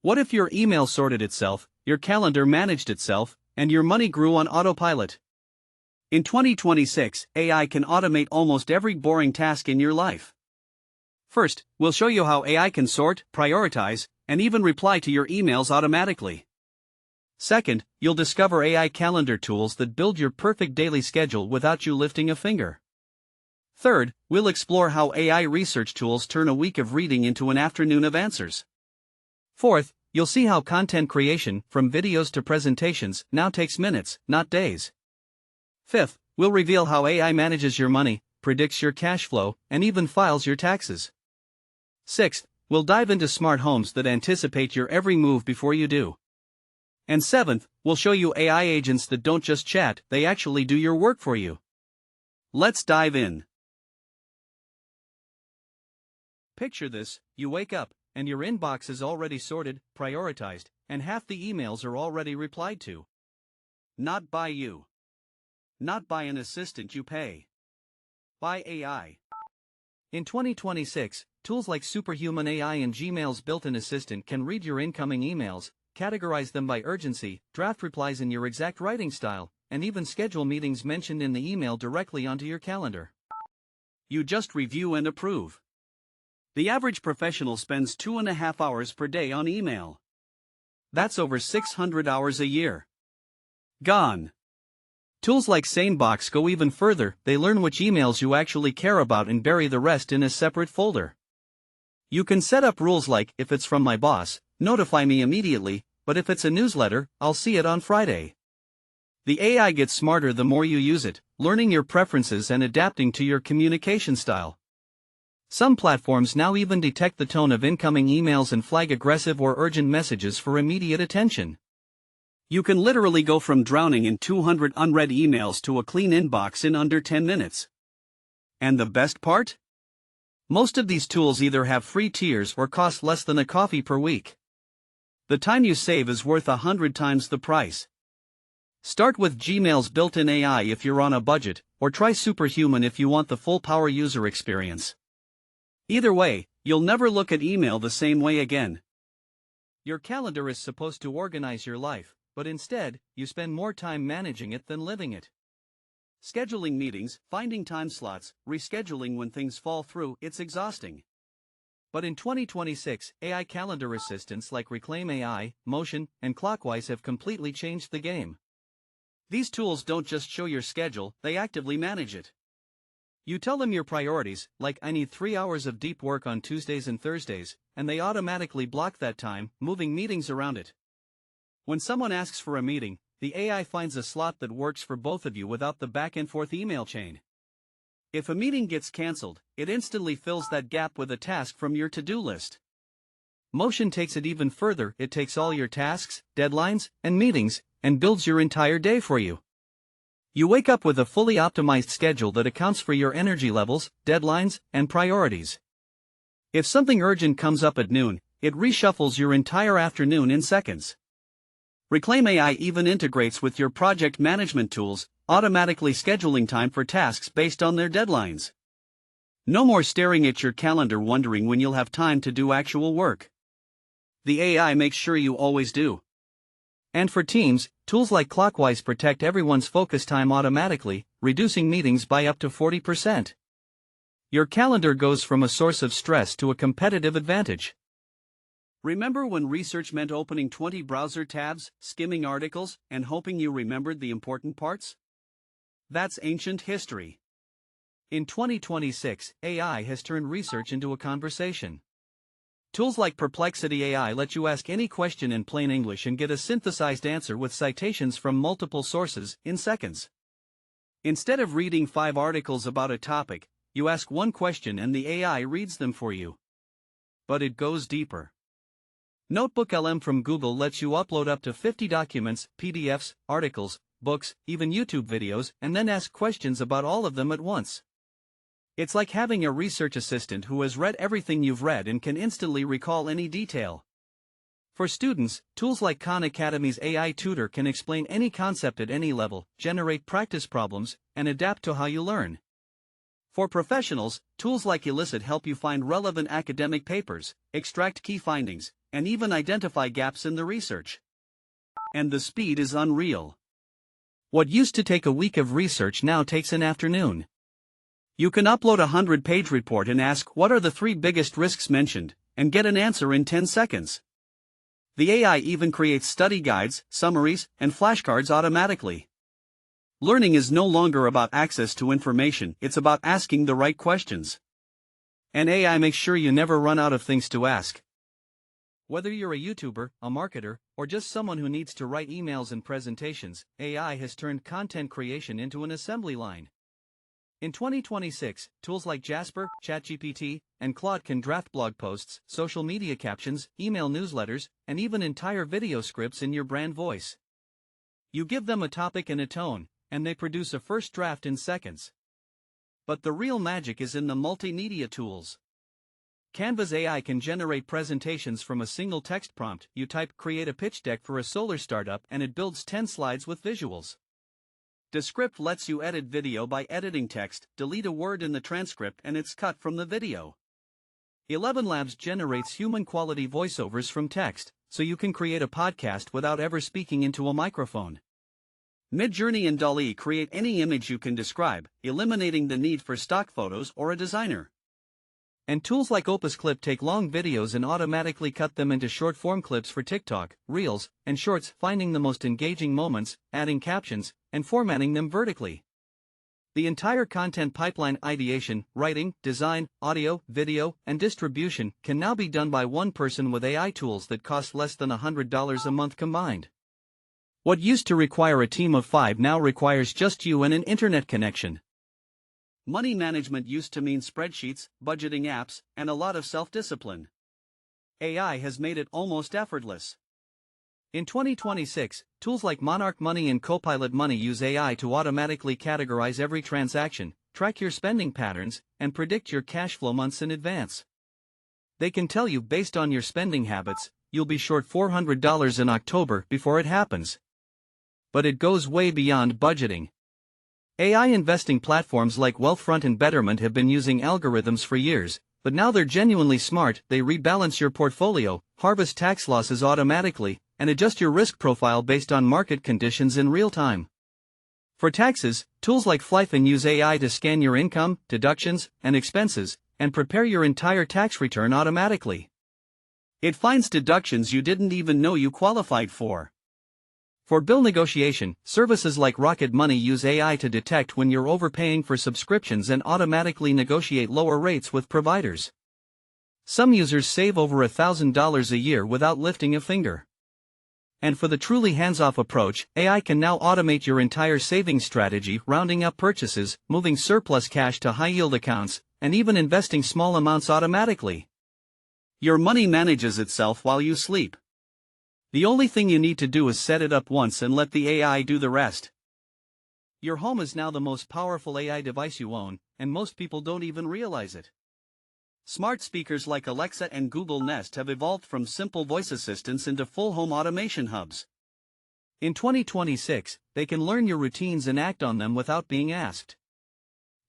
What if your email sorted itself, your calendar managed itself, and your money grew on autopilot? In 2026, AI can automate almost every boring task in your life. First, we'll show you how AI can sort, prioritize, and even reply to your emails automatically. Second, you'll discover AI calendar tools that build your perfect daily schedule without you lifting a finger. Third, we'll explore how AI research tools turn a week of reading into an afternoon of answers. Fourth, you'll see how content creation, from videos to presentations, now takes minutes, not days. Fifth, we'll reveal how AI manages your money, predicts your cash flow, and even files your taxes. Sixth, we'll dive into smart homes that anticipate your every move before you do. And seventh, we'll show you AI agents that don't just chat, they actually do your work for you. Let's dive in. Picture this: you wake up, and your inbox is already sorted, prioritized, and half the emails are already replied to. Not by you. Not by an assistant you pay. By AI. In 2026, tools like Superhuman AI and Gmail's built-in assistant can read your incoming emails, categorize them by urgency, draft replies in your exact writing style, and even schedule meetings mentioned in the email directly onto your calendar. You just review and approve. The average professional spends 2.5 hours per day on email. That's over 600 hours a year. Gone. Tools like SaneBox go even further. They learn which emails you actually care about and bury the rest in a separate folder. You can set up rules like, if it's from my boss, notify me immediately, but if it's a newsletter, I'll see it on Friday. The AI gets smarter the more you use it, learning your preferences and adapting to your communication style. Some platforms now even detect the tone of incoming emails and flag aggressive or urgent messages for immediate attention. You can literally go from drowning in 200 unread emails to a clean inbox in under 10 minutes. And the best part? Most of these tools either have free tiers or cost less than a coffee per week. The time you save is worth 100 times the price. Start with Gmail's built-in AI if you're on a budget, or try Superhuman if you want the full power user experience. Either way, you'll never look at email the same way again. Your calendar is supposed to organize your life, but instead, you spend more time managing it than living it. Scheduling meetings, finding time slots, rescheduling when things fall through, it's exhausting. But in 2026, AI calendar assistants like Reclaim AI, Motion, and Clockwise have completely changed the game. These tools don't just show your schedule, they actively manage it. You tell them your priorities, like I need 3 hours of deep work on Tuesdays and Thursdays, and they automatically block that time, moving meetings around it. When someone asks for a meeting, the AI finds a slot that works for both of you without the back-and-forth email chain. If a meeting gets cancelled, it instantly fills that gap with a task from your to-do list. Motion takes it even further. It takes all your tasks, deadlines, and meetings, and builds your entire day for you. You wake up with a fully optimized schedule that accounts for your energy levels, deadlines, and priorities. If something urgent comes up at noon, it reshuffles your entire afternoon in seconds. Reclaim AI even integrates with your project management tools, automatically scheduling time for tasks based on their deadlines. No more staring at your calendar wondering when you'll have time to do actual work. The AI makes sure you always do. And for teams, tools like Clockwise protect everyone's focus time automatically, reducing meetings by up to 40%. Your calendar goes from a source of stress to a competitive advantage. Remember when research meant opening 20 browser tabs, skimming articles, and hoping you remembered the important parts? That's ancient history. In 2026, AI has turned research into a conversation. Tools like Perplexity AI let you ask any question in plain English and get a synthesized answer with citations from multiple sources in seconds. Instead of reading 5 articles about a topic, you ask one question and the AI reads them for you. But it goes deeper. NotebookLM from Google lets you upload up to 50 documents, PDFs, articles, books, even YouTube videos, and then ask questions about all of them at once. It's like having a research assistant who has read everything you've read and can instantly recall any detail. For students, tools like Khan Academy's AI Tutor can explain any concept at any level, generate practice problems, and adapt to how you learn. For professionals, tools like Elicit help you find relevant academic papers, extract key findings, and even identify gaps in the research. And the speed is unreal. What used to take a week of research now takes an afternoon. You can upload a 100-page report and ask what are the 3 biggest risks mentioned, and get an answer in 10 seconds. The AI even creates study guides, summaries, and flashcards automatically. Learning is no longer about access to information, it's about asking the right questions. And AI makes sure you never run out of things to ask. Whether you're a YouTuber, a marketer, or just someone who needs to write emails and presentations, AI has turned content creation into an assembly line. In 2026, tools like Jasper, ChatGPT, and Claude can draft blog posts, social media captions, email newsletters, and even entire video scripts in your brand voice. You give them a topic and a tone, and they produce a first draft in seconds. But the real magic is in the multimedia tools. Canva's AI can generate presentations from a single text prompt. You type "create a pitch deck for a solar startup" and it builds 10 slides with visuals. Descript lets you edit video by editing text, delete a word in the transcript and it's cut from the video. ElevenLabs generates human-quality voiceovers from text, so you can create a podcast without ever speaking into a microphone. Midjourney and DALL-E create any image you can describe, eliminating the need for stock photos or a designer. And tools like Opus Clip take long videos and automatically cut them into short-form clips for TikTok, Reels, and Shorts, finding the most engaging moments, adding captions, and formatting them vertically. The entire content pipeline, ideation, writing, design, audio, video, and distribution can now be done by one person with AI tools that cost less than $100 a month combined. What used to require a team of 5 now requires just you and an internet connection. Money management used to mean spreadsheets, budgeting apps, and a lot of self-discipline. AI has made it almost effortless. In 2026, tools like Monarch Money and Copilot Money use AI to automatically categorize every transaction, track your spending patterns, and predict your cash flow months in advance. They can tell you based on your spending habits, you'll be short $400 in October before it happens. But it goes way beyond budgeting. AI investing platforms like Wealthfront and Betterment have been using algorithms for years, but now they're genuinely smart. They rebalance your portfolio, harvest tax losses automatically, and adjust your risk profile based on market conditions in real time. For taxes, tools like Flyfin use AI to scan your income, deductions, and expenses, and prepare your entire tax return automatically. It finds deductions you didn't even know you qualified for. For bill negotiation, services like Rocket Money use AI to detect when you're overpaying for subscriptions and automatically negotiate lower rates with providers. Some users save over $1,000 a year without lifting a finger. And for the truly hands-off approach, AI can now automate your entire savings strategy, rounding up purchases, moving surplus cash to high-yield accounts, and even investing small amounts automatically. Your money manages itself while you sleep. The only thing you need to do is set it up once and let the AI do the rest. Your home is now the most powerful AI device you own, and most people don't even realize it. Smart speakers like Alexa and Google Nest have evolved from simple voice assistants into full home automation hubs. In 2026, they can learn your routines and act on them without being asked.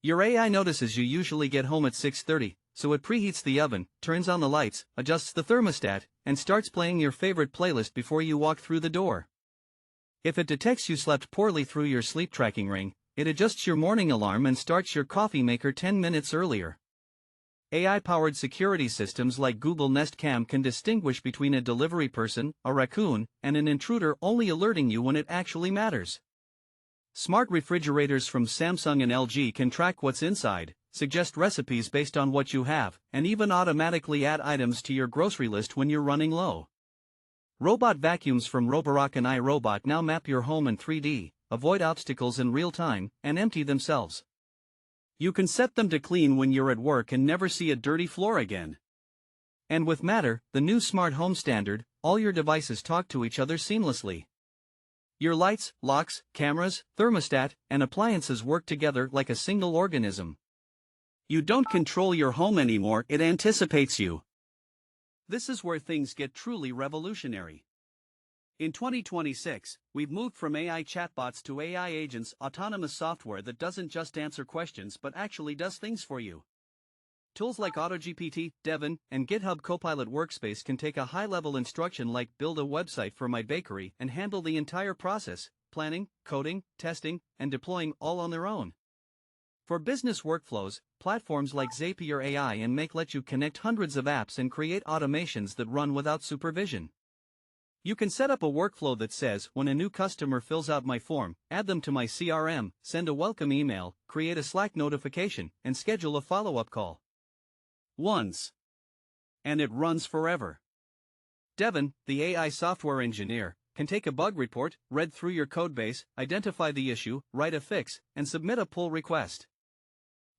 Your AI notices you usually get home at 6:30, so it preheats the oven, turns on the lights, adjusts the thermostat, and starts playing your favorite playlist before you walk through the door. If it detects you slept poorly through your sleep tracking ring, it adjusts your morning alarm and starts your coffee maker 10 minutes earlier. AI-powered security systems like Google Nest Cam can distinguish between a delivery person, a raccoon, and an intruder, only alerting you when it actually matters. Smart refrigerators from Samsung and LG can track what's inside, suggest recipes based on what you have, and even automatically add items to your grocery list when you're running low. Robot vacuums from Roborock and iRobot now map your home in 3D, avoid obstacles in real time, and empty themselves. You can set them to clean when you're at work and never see a dirty floor again. And with Matter, the new smart home standard, all your devices talk to each other seamlessly. Your lights, locks, cameras, thermostat, and appliances work together like a single organism. You don't control your home anymore, it anticipates you. This is where things get truly revolutionary. In 2026, we've moved from AI chatbots to AI agents, autonomous software that doesn't just answer questions but actually does things for you. Tools like AutoGPT, Devin, and GitHub Copilot Workspace can take a high-level instruction like build a website for my bakery and handle the entire process, planning, coding, testing, and deploying all on their own. For business workflows, platforms like Zapier AI and Make let you connect hundreds of apps and create automations that run without supervision. You can set up a workflow that says, when a new customer fills out my form, add them to my CRM, send a welcome email, create a Slack notification, and schedule a follow-up call. Once. And it runs forever. Devin, the AI software engineer, can take a bug report, read through your codebase, identify the issue, write a fix, and submit a pull request.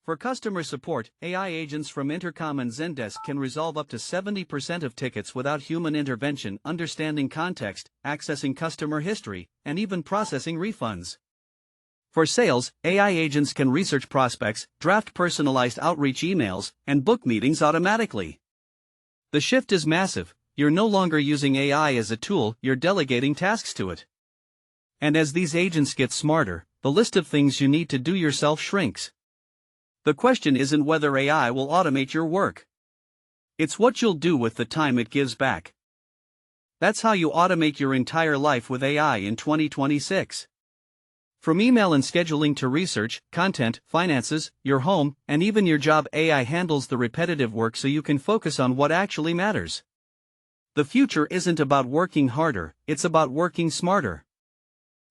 For customer support, AI agents from Intercom and Zendesk can resolve up to 70% of tickets without human intervention, understanding context, accessing customer history, and even processing refunds. For sales, AI agents can research prospects, draft personalized outreach emails, and book meetings automatically. The shift is massive. You're no longer using AI as a tool, you're delegating tasks to it. And as these agents get smarter, the list of things you need to do yourself shrinks. The question isn't whether AI will automate your work. It's what you'll do with the time it gives back. That's how you automate your entire life with AI in 2026. From email and scheduling to research, content, finances, your home, and even your job, AI handles the repetitive work so you can focus on what actually matters. The future isn't about working harder, it's about working smarter.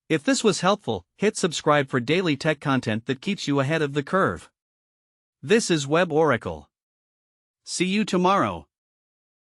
If this was helpful, hit subscribe for daily tech content that keeps you ahead of the curve. This is Web Oracle. See you tomorrow.